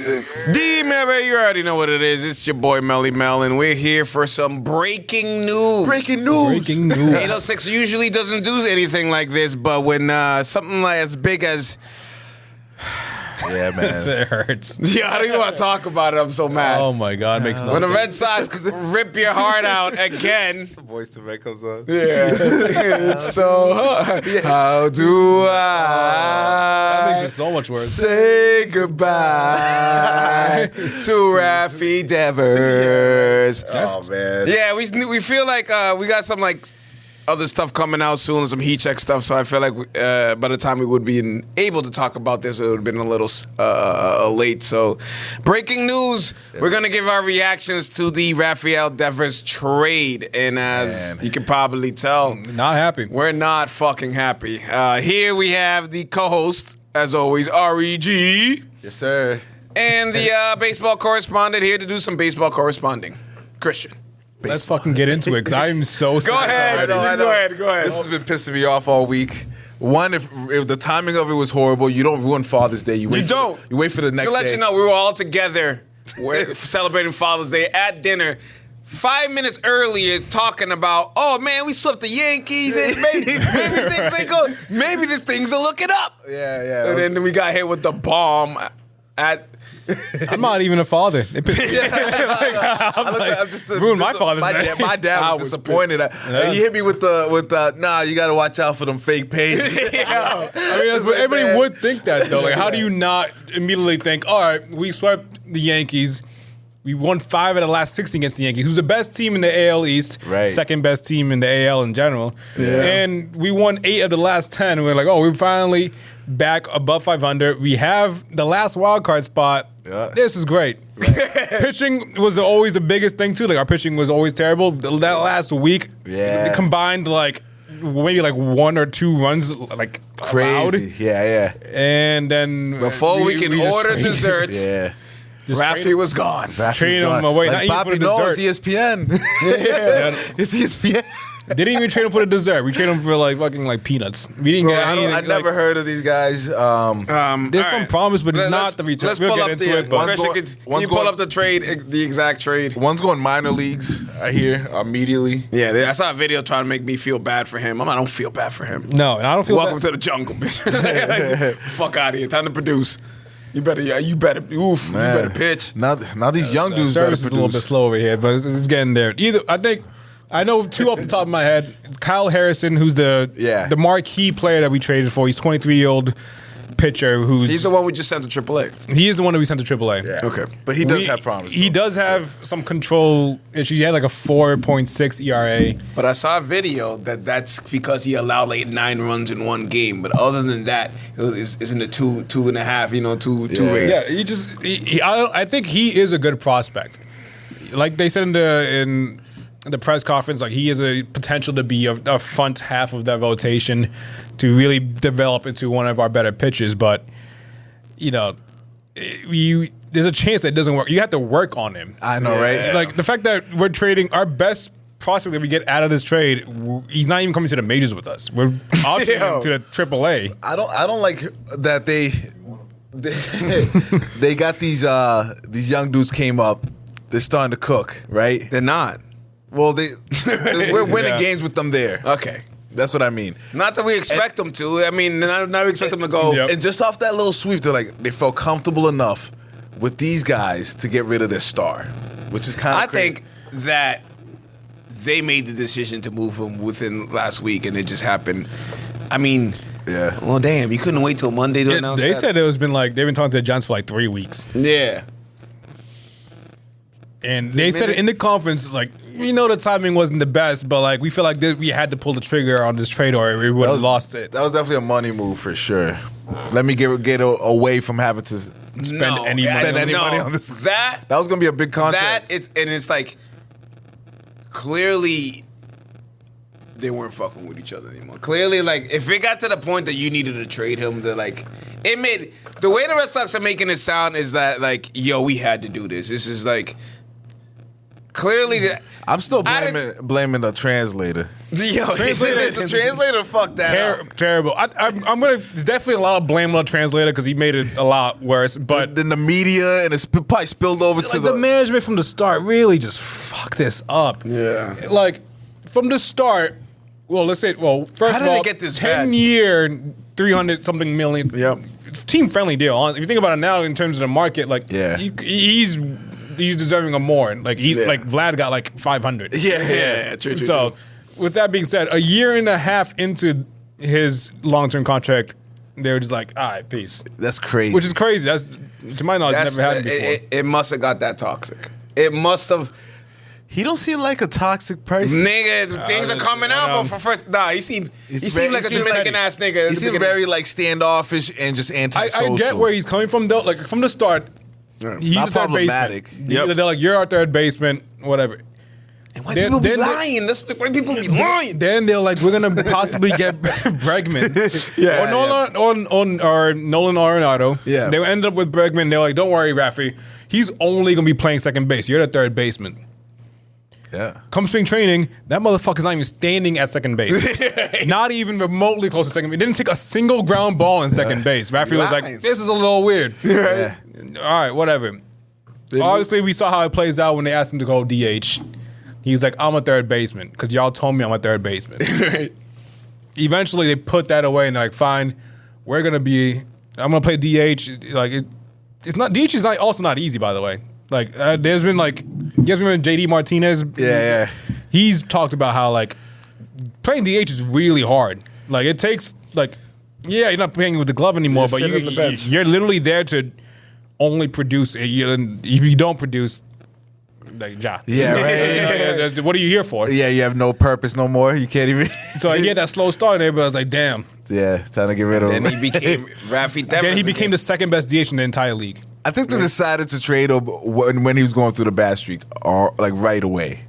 6. D-Melly, you already know what it is. It's your boy Melly Mel, and we're here for some breaking news. Breaking news. 806 usually doesn't do anything like this, but when something like as big as... Yeah, man. It hurts. Yeah, I don't even want to talk about it. I'm so mad. Oh my God, makes no When the sense. Red Sox rip your heart out again. Voice to make comes on. Yeah. It's so hard. How do That makes I it so much worse. say goodbye to Rafi Devers? Oh, man. Yeah, we feel like we got some like other stuff coming out soon, some heat check stuff. So I feel like by the time we would be able to talk about this, it would have been a little late. So, breaking news: we're gonna give our reactions to the Rafael Devers trade, and as you can probably tell, Not happy. we're not fucking happy. Here we have the co-host, as always, Reg. Yes, sir. And the baseball correspondent here to do some baseball corresponding, Christian. Let's fucking get into it because I'm so Go ahead. I know. Go ahead. This has been pissing me off all week. One, if the timing of it was horrible, you don't ruin Father's Day. You wait for the next To let day. you know, we were all together celebrating Father's Day at dinner. 5 minutes earlier, talking about, oh man, we swept the Yankees, and maybe things ain't go. Maybe this thing's a looking up. Yeah. And then we got hit with the bomb at. I'm not even a father. It pissed me ruined my Father's Day. My dad was disappointed. He hit me with the nah, you got to watch out for them fake pages. Yeah. I mean, everybody would think that though. Like, how do you not immediately think, all right, we swept the Yankees. We won 5 of the last 6 against the Yankees, who's the best team in the AL East, Right. second best team in the AL in general. Yeah. And we won 8 of the last 10. We're like, oh, we're finally back above 500. We have the last wild card spot. Yeah. This is great. Pitching was always the biggest thing too. Like our pitching was always terrible. That last week, Yeah. combined like maybe like 1 or 2 runs, like allowed. Crazy. Yeah. And then Before we can just order traded- desserts, Yeah. just Rafi traded- was gone. Trade him away, not Like even for Bobby the knows dessert. ESPN. Yeah. It's ESPN. Didn't even trade him for the dessert. We traded him for like fucking like peanuts. We didn't get anything. I never heard of these guys. There's All some right. promise, but it's Let's- not the return. Let's We'll pull get up into the. it, but Christian, can you pull going- up the trade, the exact trade? One's going minor leagues, I hear, immediately. Yeah, I saw a video trying to make me feel bad for him. I don't feel bad for him. no, and I don't feel. Welcome bad. to the jungle, bitch. Like, fuck out of here. Time to produce. You better pitch. Now these young dudes better Service is a little bit produce. slow over here, but it's getting there. I know 2 off the top of my head. It's Kyle Harrison, who's the marquee player that we traded for. He's 23-year-old pitcher who's He's the one we just sent to AAA. he is the one that we sent to AAA. Yeah. Okay. But he does have problems. He does have some control issues. He had like a 4.6 ERA. But I saw a video that's because he allowed like 9 runs in one game. But other than that, it's in the 2.5, 2 range. Yeah, I think he is a good prospect. Like they said in the press conference, like he has a potential to be a front half of that rotation to really develop into one of our better pitchers. But there's a chance that it doesn't work. You have to work on him. I know, right? Like the fact that we're trading our best prospect that we get out of this trade, he's not even coming to the majors with us. We're optioning him to the AAA. I don't like that they got these young dudes came up. They're starting to cook, right? They're not. Well, we're winning games with them there. Okay. That's what I mean. Not that we expect them to. I mean, not we expect them to go. Yep. And just off that little sweep, they felt comfortable enough with these guys to get rid of their star, which is kind of I think that they made the decision to move him within last week, and it just happened. I mean, yeah. well, damn, you couldn't wait till Monday to announce They that? said they've been talking to the Giants for like 3 weeks. Yeah. And they said in the conference, like, we know the timing wasn't the best, but like we feel like we had to pull the trigger on this trade or we would have lost it. That was definitely a money move for sure. Let me get away from having to spend any money on this. That was gonna be a big contract. It's like clearly they weren't fucking with each other anymore. Clearly, like if it got to the point that you needed to trade him, the way the Red Sox are making it sound is that like, yo, we had to do this. This is like. clearly, I'm still blaming the translator. The translator fucked that up. Terrible. I'm gonna. There's definitely a lot of blame on the translator because he made it a lot worse. But then the media and it's probably spilled over to the management from the start really just fucked this up. Yeah. Like from the start. Well, let's say. Well, first How of did all, it get this 10-year, 300 something million. Yep. Team friendly deal. If you think about it now in terms of the market, like he's deserving of more. Like like Vlad got like 500. Yeah. True. So, with that being said, a year and a half into his long-term contract, they were just like, all right, peace. That's crazy. Which is crazy. That's, to my knowledge, never happened before. It must have got that toxic. It must have. He don't seem like a toxic person. Nigga, things are coming out, but for first, he seemed like a Dominican ass nigga. He seemed very like standoffish and just antisocial. I get where he's coming from though. Like from the start, he's not a third problematic. baseman. Yep. They're like, you're our third baseman, whatever. And why people be lying? That's why people be lying. Then they're like, we're gonna possibly get Bregman, or Nolan Arenado. Yeah, they ended up with Bregman. They're like, don't worry, Rafi, he's only gonna be playing second base. You're the third baseman. Yeah. Come spring training, that motherfucker's not even standing at second base. Not even remotely close to second base. Didn't take a single ground ball in second base. Rafi was like, this is a little weird. Yeah. All right, whatever. Obviously, we saw how it plays out when they asked him to go DH. He was like, I'm a third baseman because y'all told me I'm a third baseman. Eventually, they put that away and they're like, fine, I'm going to play DH. Like, it's not, DH is also not easy, by the way. Like, there's been like, you guys remember JD Martinez? Yeah. He's talked about how like playing DH is really hard. Like it takes like, you're not playing with the glove anymore, but you're literally there to only produce. If you don't produce, like right. What are you here for? Yeah, you have no purpose no more. You can't even. So he had that slow start, and everybody was like, "Damn." Yeah, time to get rid of him. Then he became Rafi. Then he became the second best DH in the entire league. I think they decided to trade him when he was going through the bad streak, or like right away.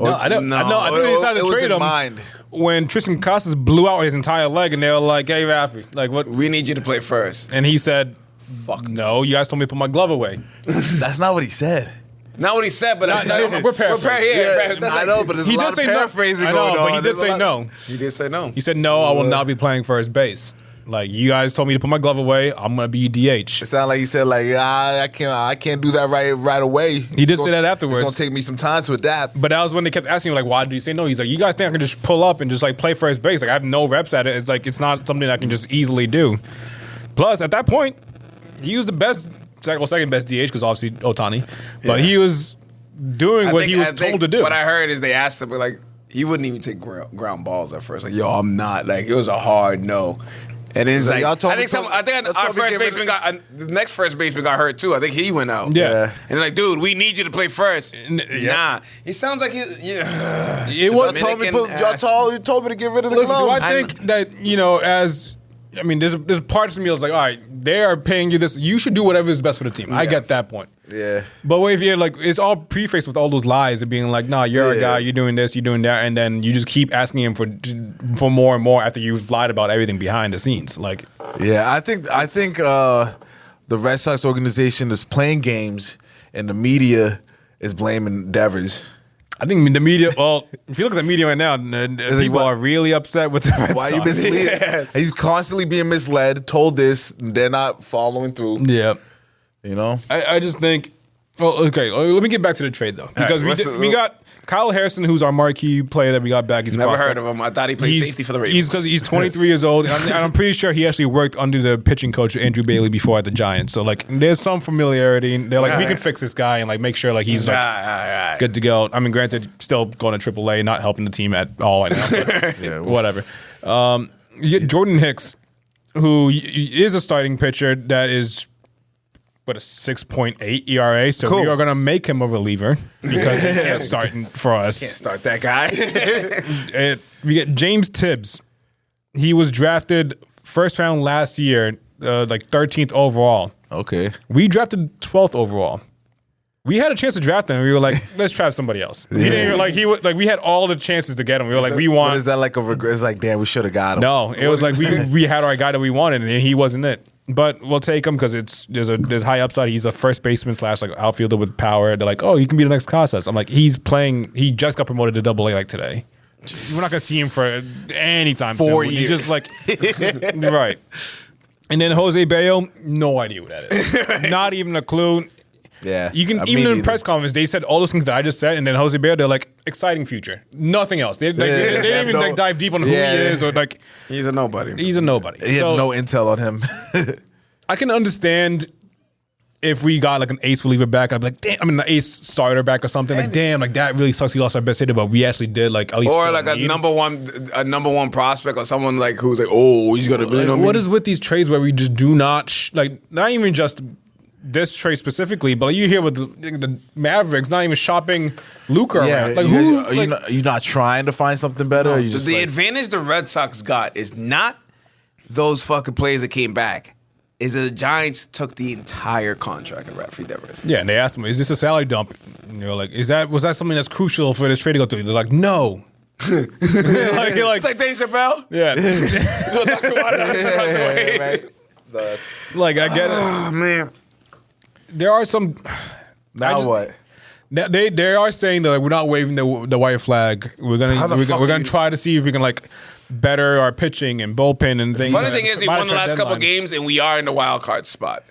I think they decided to trade him when Tristan Casas blew out his entire leg, and they were like, "Hey, Rafi, like what? We need you to play first." And he said, "Fuck no, you guys told me to put my glove away." That's not what he said. Not what he said, but we're paraphrasing. I know, but there's a lot of paraphrasing going on. But he did say no. He did say no. He said, no, I will not be playing first base. Like, you guys told me to put my glove away. I'm going to be DH. It sounded like he said, like, I can't do that right away. He did say that afterwards. It's going to take me some time to adapt. But that was when they kept asking him, like, why did you say no? He's like, you guys think I can just pull up and just, like, play first base? Like, I have no reps at it. It's like, it's not something I can just easily do. Plus, at that point, he was the best, second best DH, because obviously Ohtani. But he was doing what he was told to do. What I heard is they asked him, like, he wouldn't even take ground balls at first. Like, yo, I'm not. Like, it was a hard no. And then it's like, I think our first baseman the next first baseman got hurt too. I think he went out. Yeah. And like, dude, we need you to play first. Nah. He sounds like it was you told me to get rid of the glove. Do I think that, there's parts of me that's like, all right, they are paying you this. You should do whatever is best for the team. I get that point. Yeah. But what if you're like, it's all prefaced with all those lies of being like, nah, you're a guy, you're doing this, you're doing that, and then you just keep asking him for more and more after you've lied about everything behind the scenes. Like, yeah, I think the Red Sox organization is playing games, and the media is blaming Devers. I think the media. Well, if you look at the media right now, people are really upset with the Red Sox. Why are you misleading? Yes. He's constantly being misled. Told this, they're not following through. Yeah, I just think. Well, okay, let me get back to the trade though, because we got Kyle Harrison, who's our marquee player that we got back. He's never heard of him. I thought he played safety for the Ravens. He's 23 years old, and I'm pretty sure he actually worked under the pitching coach Andrew Bailey before at the Giants. So like, there's some familiarity. And they're like, we can fix this guy and like make sure like he's like good to go. I mean, granted, still going to AAA, not helping the team at all right now. But whatever. You get Jordan Hicks, who is a starting pitcher that is. With a 6.8 ERA, so we are going to make him a reliever because he can't start for us. Can't start that guy. We get James Tibbs. He was drafted first round last year, like 13th overall. Okay. We drafted 12th overall. We had a chance to draft him. We were like, let's try somebody else. We didn't even, we had all the chances to get him. We were like, we want. Is that like a regret? It's like, damn, we should have got him. No, it was like we had our guy that we wanted, and he wasn't it. But we'll take him because there's high upside. He's a first baseman / like outfielder with power. They're like, oh, he can be the next Casas. I'm like, he's playing. He just got promoted to Double A like today. We're not gonna see him for any time 4 soon. years. He's just like right. And then Jose Bello, no idea what that is. Not even a clue. Yeah, You can even in the press conference they said all those things that I just said, and then Jose Bello, they're like exciting future. Nothing else. They didn't even like dive deep on who he is or like He's a nobody. he's a nobody. He had no intel on him. I can understand if we got like an ace reliever back. I'd be like, damn, I mean, an ace starter back or something. Like, damn, like that really sucks. We lost our best hitter, but we actually did like at least. Or like a number one prospect or someone like who's like, oh, he's gonna be. Like, what is with these trades where we just do not like not even just this trade specifically, but you hear with the Mavericks not even shopping Luka around. Like who? Are you not trying to find something better? Or you just The advantage the Red Sox got is not those fucking players that came back. Is that the Giants took the entire contract of Rafael Devers. Yeah, and they asked him, "Is this a salary dump?" And you're like, was that something that's crucial for this trade to go through? They're like, "No." Like, It's like Dave Chappelle. yeah, right? like I get it. Oh man. There are some. Now what? They are saying that like, we're not waving the white flag. We're gonna try to see if we can like better our pitching and bullpen and things. Funny thing is, he won the last couple games, and we are in the wild card spot.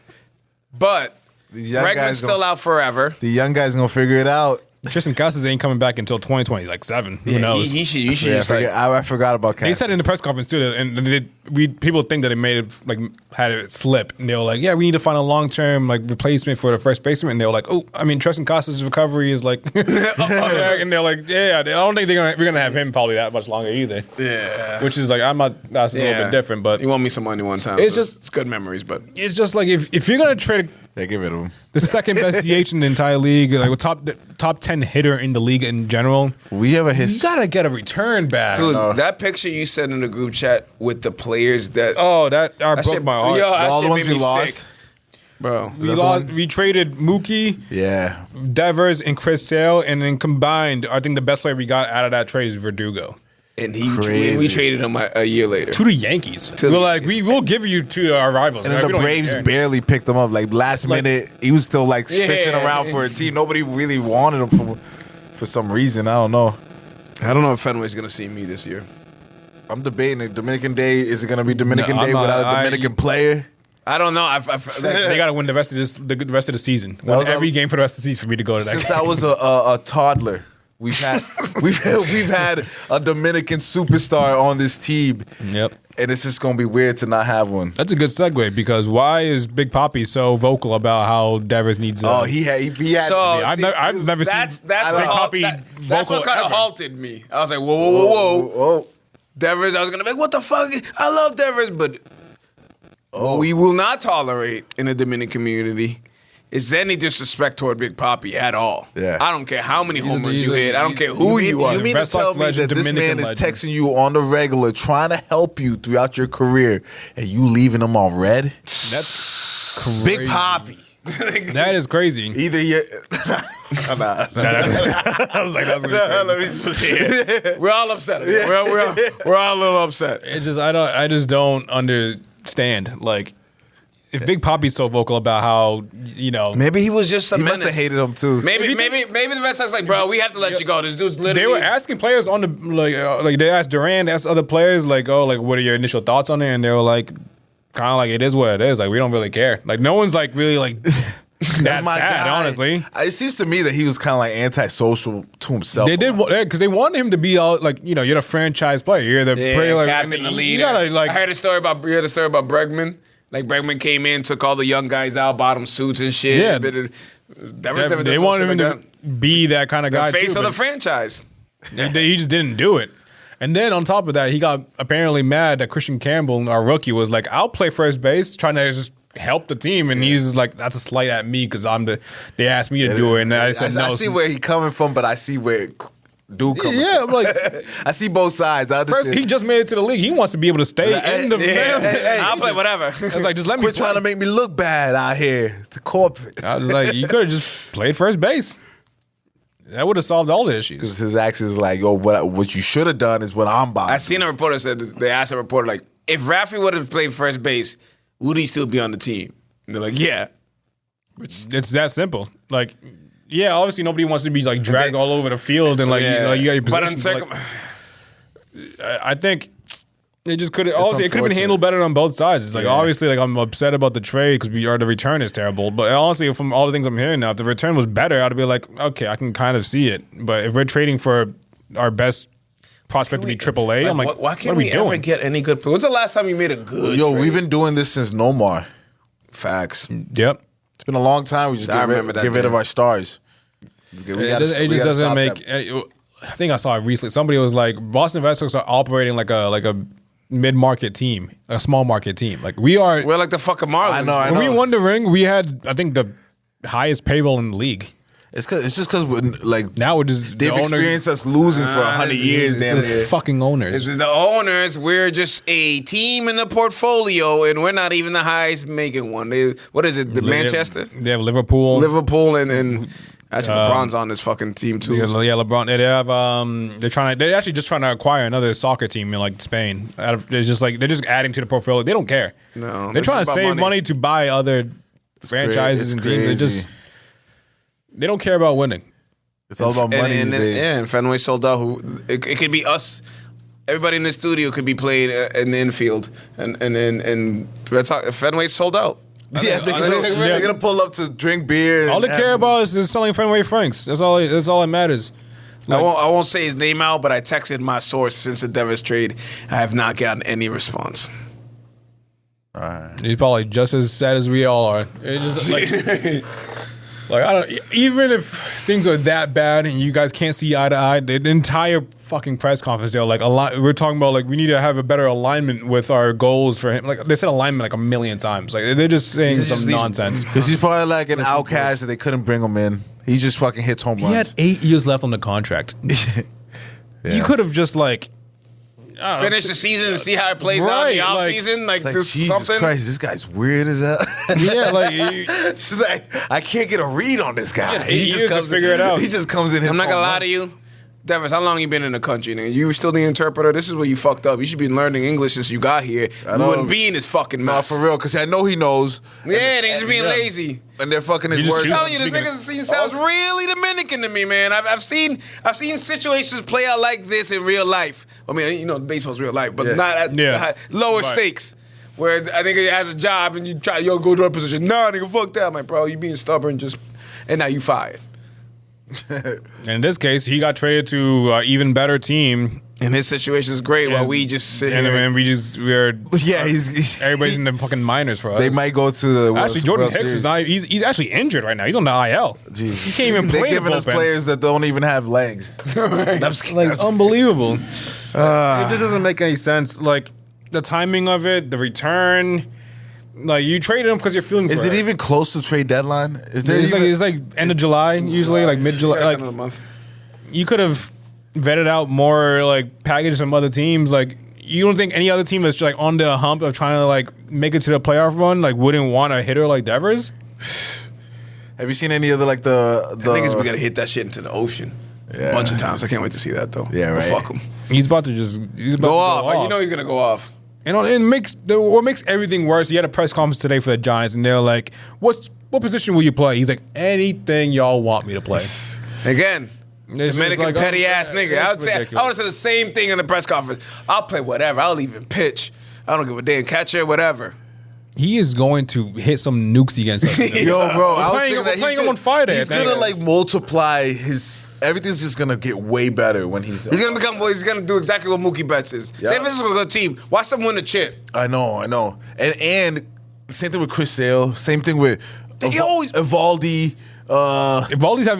But Bregman's still out forever. The young guys gonna figure it out. Tristan Casas ain't coming back until 2020, like 7. Who knows? You should just like. I forgot about Casas. They said in the press conference too, and people think that it made it like had it slip, and they were like, "Yeah, we need to find a long term like replacement for the first baseman." And they were like, "Oh, I mean, Tristan Casas' recovery is like," and they're like, "Yeah, I don't think we're gonna have him probably that much longer either." Yeah. Which is like that's a little bit different, but You won me some money one time. It's so just- it's good memories, but it's just like if you're gonna trade They give it to him. the second best DH in the entire league, like with top 10 hitter in the league in general, We have a you history. gotta get a return back. dude, that picture you sent in the group chat with the players that That broke shit, my heart. Yo, that All shit the ones made we me lost. sick. Bro. We traded Mookie, Yeah. Devers, and Chris Sale, and then combined, I think the best player we got out of that trade is Verdugo. And Crazy. we traded him a year later. To the Yankees. To the We're like, Yankees. we will give you to our rivals. And Like, then we the don't even Braves care. barely picked him up. Like last minute, he was still like fishing around for a team. Nobody really wanted him for some reason. I don't know. I don't know if Fenway's gonna see me this year. I'm debating it. Dominican Day, is it going to be Dominican No, I'm Day not- without a Dominican player? I don't know. They got to win the rest of the season. Win was every a- game for the rest of the season for me to go to that Since game. I was a toddler, we've had a Dominican superstar on this team, Yep. and it's just gonna be weird to not have one. That's a good segue because why is Big Papi so vocal about how Devers needs? He had. So I've never seen that's Big what Papi that's vocal what kind of ever. halted me. I was like, whoa. Devers, I was gonna be like, what the fuck? I love Devers, but what we will not tolerate in the Dominican community is any disrespect toward Big Papi at all. Yeah. I don't care how many homers he's you a- hit. I don't care who you are. You mean to Red Sox tell me legend, that this Dominican man is legend. texting you on the regular, trying to help you throughout your career, and you leaving him on red? That's Big crazy. Papi. That is crazy. Either you. Nah. I was like, that's gonna be crazy. Let me just say. We're all upset. We're all a little upset. It just I just don't understand. Like, if Big Papi's so vocal about how Maybe he was just a He must menace. have hated him too. Maybe the Red Sox like, bro, we have to let you go. This dude's literally. they were asking players on the like they asked Durant, asked other players like, oh, like what are your initial thoughts on it? And they were like, kind of like it is what it is. Like we don't really care. Like no one's like really like that My sad. guy. Honestly, It seems to me that he was kind of like antisocial to himself. they did because they wanted him to be all like you're the franchise player. You're the player, like, captain, the you leader. gotta like. I heard a story about Bregman. Like Bregman came in, took all the young guys out, bought them suits and shit. Yeah. They wanted him to be that kind of guy. the face too, of the but franchise. he just didn't do it. And then on top of that, he got apparently mad that Christian Campbell, our rookie, was like, "I'll play first base," trying to just help the team, and he's just like, "That's a slight at me because they asked me to do it," and I said no. I see where he coming from, but I see where dude coming Yeah, from. I'm like, I see both sides. I first understand. he just made it to the league. He wants to be able to stay in the. I'll play whatever. I was like, just let me. Quit trying to make me look bad out here to corporate. I was like, you could have just played first base. That would have solved all the issues. Because his actions is like, yo, what you should have done is what I'm about. I seen a reporter said they asked a reporter like, if Rafi would have played first base, would he still be on the team? And they're like, yeah. It's that simple. Like, yeah, obviously nobody wants to be like dragged all over the field and like, you got your position. I think it just could. Obviously, it could have been handled better on both sides. It's like obviously, like I'm upset about the trade because the return is terrible. But honestly, from all the things I'm hearing now, if the return was better, I'd be like, okay, I can kind of see it. But if we're trading for our best prospect to be AAA, I'm like, why can't we ever get any good? When's the last time you made a good? Yo, we've been doing this since Nomar. Facts. Yep. It's been a long time. We just get rid of our stars. It just doesn't make. I think I saw it recently. Somebody was like, Boston Red Sox are operating like a mid-market team, a small market team. Like we're like the fucking Marlins. I know. When we won the ring, we had, I think, the highest payroll in the league. It's just because like now we're just they've experienced us losing for 100 years. Damn it, fucking owners. It's the owners. We're just a team in the portfolio, and we're not even the highest making one. What is it? Manchester. They have Liverpool, and actually LeBron's on this fucking team too. Yeah, LeBron. They have they're actually just trying to acquire another soccer team in like Spain. They're just adding to the portfolio. They don't care. No, they're trying to save money to buy other franchises and teams. They don't care about winning. It's all about money these days. Yeah, and Fenway sold out. It could be us. Everybody in the studio could be played in the infield, and Fenway sold out. Yeah, they're gonna pull up to drink beer. All they care about is selling Fenway Franks. That's all that matters. Like, I won't say his name out, but I texted my source since the Devers trade. I have not gotten any response. All right. He's probably just as sad as we all are. It's just like. Like I don't. Even if things are that bad and you guys can't see eye to eye, the entire fucking press conference, they're like, we're talking about like we need to have a better alignment with our goals for him. Like they said alignment like a million times. Like they're just saying some nonsense. Because he's probably like an outcast and they couldn't bring him in. He just fucking hits home runs. He had 8 years left on the contract. You could have just like. Finish the season and see how it plays out in the offseason. Like this Jesus something. Christ, this guy's weird as hell. Yeah, I can't get a read on this guy. He just comes to figure it out. He just comes in. I'm not gonna lie to you, Devers. How long you been in the country? Nigga? You still the interpreter. This is where you fucked up. You should be learning English since you got here. You wouldn't be in this fucking mess. No, for real, because I know he knows. Yeah, they just being lazy. And they're fucking his words. I'm telling you, this nigga sounds really Dominican to me, man. I've seen situations play out like this in real life. I mean, you know, baseball's real life, but not at lower stakes. Where I think he has a job and you try, go to a position. Nah, nigga, fuck that. I'm like, bro, you being stubborn, and now you fired. And in this case, he got traded to an even better team. And his situation is great while we just sit here. And we're he's everybody's in the fucking minors for us. They might go to the actually Jordan Hicks is not. He's actually injured right now. He's on the IL. Jeez. He can't even play. They're giving us players that don't even have legs. Like unbelievable. It just doesn't make any sense. Like the timing of it, the return. Like you traded him because you're feeling. Is it even close to trade deadline? Is there? It's like end of July usually, like mid July. Like another month. You could have vetted out more, like packaged some other teams. Like you don't think any other team that's like on the hump of trying to like make it to the playoff run like wouldn't want a hitter like Devers? Have you seen any other like the? I think we gotta hit that shit into the ocean a bunch of times. I can't wait to see that though. Yeah, right. Fuck him. He's about to go off. Like, you know he's gonna go off. And what makes everything worse, he had a press conference today for the Giants, and they're like, what position will you play? He's like, anything y'all want me to play. Again, Dominican petty ass nigga. I would have said the same thing in the press conference. I'll play whatever. I'll even pitch. I don't give a damn. Catcher, whatever. He is going to hit some nukes against us. Yo, bro, I was thinking that playing him on Friday. He's gonna like multiply everything's just gonna get way better when he's gonna do exactly what Mookie Betts is. Yep. San Francisco's a good team. Watch them win the chip. I know. And same thing with Chris Sale. Same thing with Evaldi.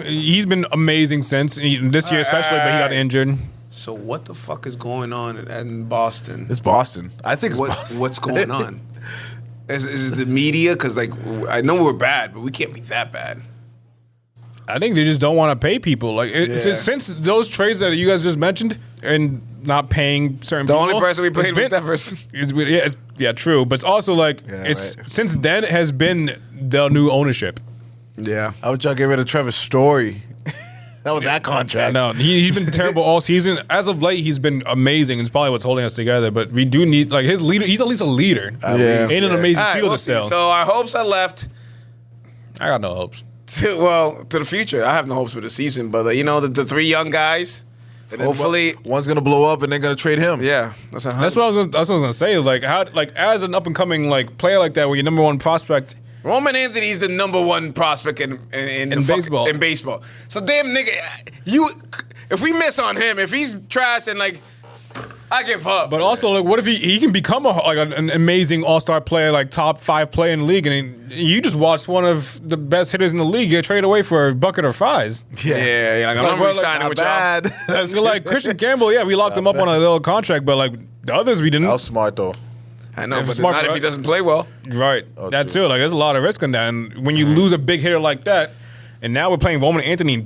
He's been amazing since this year, especially, but he got injured. So what the fuck is going on in Boston? It's Boston. I think it's Boston. What's going on? Is it the media? Because like I know we're bad, but we can't be that bad. I think they just don't want to pay people. Like since those trades that you guys just mentioned and not paying certain people. The only person we paid was Devers. Yeah, true. But it's also like since then it has been the new ownership. Yeah. How would y'all get rid of Trevor Story? that contract. No, he's been terrible all season. As of late, he's been amazing. It's probably what's holding us together. But we do need like his leader. He's at least a leader. Yeah. Ain't an amazing All right, fielder we'll see. still. So our hopes are left. I got no hopes. To the future. I have no hopes for the season, but the 3 young guys. And then Hopefully, one's gonna blow up, and they're gonna trade him. yeah, That's what I was gonna say. Like as an up and coming like player like that, where your number one prospect. Roman Anthony's the number 1 prospect in baseball. In baseball. So damn nigga, if we miss on him, if he's trash and like, I give up. But also, like, what if he can become an amazing all-star player, like top 5 player in the league, and you just watched one of the best hitters in the league get traded away for a bucket or fries? yeah, like, I'm bro, re-signing with y'all. Bad. That's So, like Christian Campbell, yeah, we locked him up on a little contract, but like the others, we didn't. That was smart though. I know, It's but smart not for if he us. doesn't play well. Right, that true. too. Like, there's a lot of risk in that, and when you lose a big hitter like that, and now we're playing Roman Anthony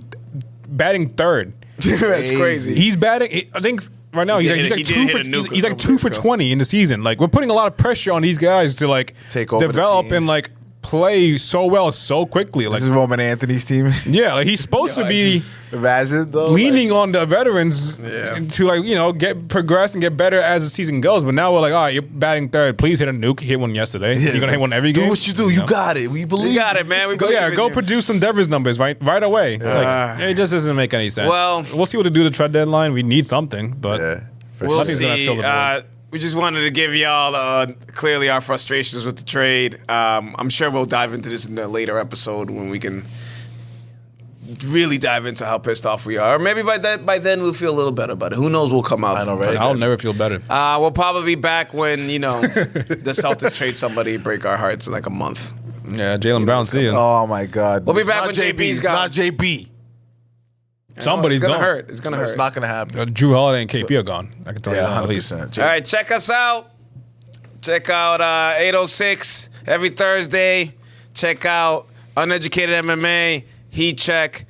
batting third. That's crazy. He's batting. I think right now he's did like hit 2 a for nuke he's a like couple 2 for days ago. 20 in the season. Like, we're putting a lot of pressure on these guys to like Take over the develop team. and like play so well so quickly. Like, This is Roman Anthony's team. yeah, like he's supposed to be Imagine though. leaning on the veterans Yeah. to like get progress and get better as the season goes. But now we're like, all right, you're batting third. Please hit a nuke. Hit one yesterday. Yeah, You're gonna hit one every game. Do what you do. You got it. We believe. We got it, man. We believe in Go you. produce some Devers numbers right away. Like, it just doesn't make any sense. Well- we'll see what to do the trade deadline. We need something, but Yeah. For We'll sure. Nothing's gonna see. fill the void. We just wanted to give y'all clearly our frustrations with the trade. I'm sure we'll dive into this in a later episode when we can really dive into how pissed off we are. Or maybe by then we'll feel a little better about it. Who knows? We'll come out. I know, right? I'll never feel better. We'll probably be back when the Celtics trade somebody, break our hearts in like a month. Yeah, Jalen Brown, see you. Oh my God. We'll be It's back not when JB. JB's It's gone. not JB. Somebody's it's gonna gone. hurt. It's gonna It's hurt. not gonna happen. Drew Holiday and KP are gone. I can tell you Yeah, that at least. 100%. All right, check us out. Check out 806 every Thursday. Check out Uneducated MMA, Heat Check,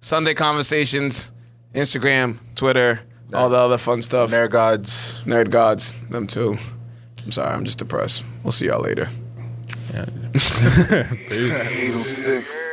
Sunday Conversations, Instagram, Twitter, all the other fun stuff. Nerd gods. Nerd Gods, them too. I'm sorry, I'm just depressed. We'll see y'all later. 806.